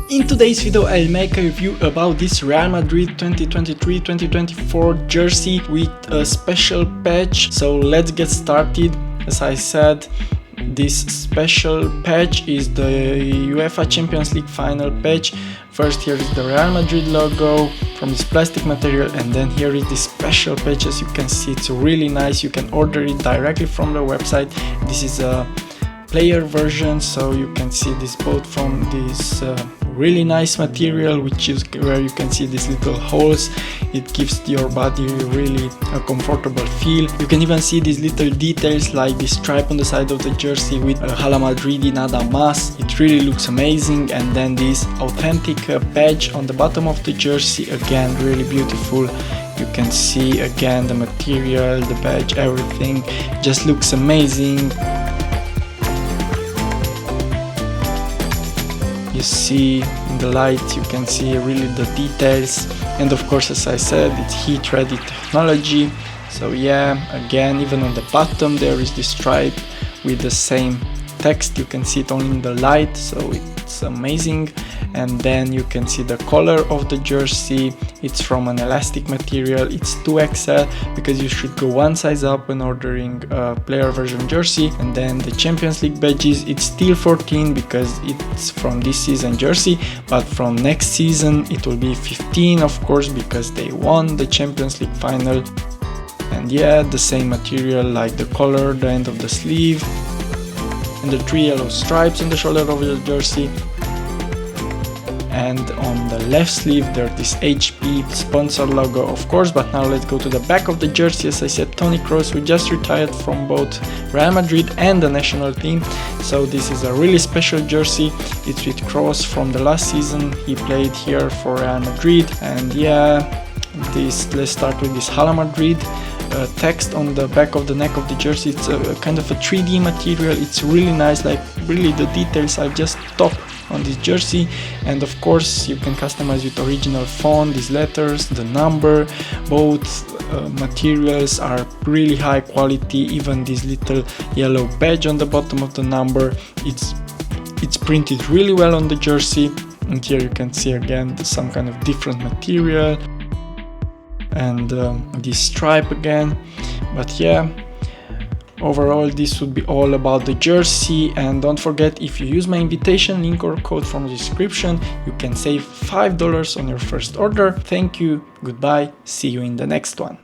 In today's video I'll make a review about this Real Madrid 2023-2024 jersey with a special patch. So let's get started. As I said, this special patch is the UEFA Champions League final patch. First, here is the Real Madrid logo from this plastic material, and then here is this special patch. As you can see, it's really nice. You can order it directly from the website. This is a player version, so you can see this both from this really nice material, which is where you can see these little holes. It gives your body really a comfortable feel. You can even see these little details like this stripe on the side of the jersey with Hala Madridi Nada Mas. It really looks amazing. And then this authentic badge on the bottom of the jersey, again really beautiful. You can see again the material, the badge, everything just looks amazing. You see in the light, you can see really the details, and of course, as I said, it's heat ready technology. So yeah, again, even on the bottom there is this stripe with the same text. You can see it only in the light, so it's amazing. And then you can see the color of the jersey. It's from an elastic material. It's 2XL because you should go one size up when ordering a player version jersey. And then the Champions League badges, it's still 14 because it's from this season jersey, but from next season it will be 15, of course, because they won the Champions League final. And yeah, the same material like the collar, the end of the sleeve, and the 3 yellow stripes on the shoulder of the jersey. And on the left sleeve there's this HP sponsor logo, of course. But now let's go to the back of the jersey. As I said, Toni Kroos, who just retired from both Real Madrid and the national team. So this is a really special jersey. It's with Kroos from the last season. He played here for Real Madrid. And yeah, let's start with this Hala Madrid text on the back of the neck of the jersey. It's a kind of a 3D material. It's really nice, like really the details are just top on this jersey. And of course you can customize with original font, these letters, the number. Both materials are really high quality. Even this little yellow badge on the bottom of the number, it's printed really well on the jersey. And here you can see again some kind of different material and this stripe again. But yeah, overall this would be all about the jersey. And don't forget, if you use my invitation link or code from the description, you can save $5 on your first order. Thank you, goodbye, see you in the next one.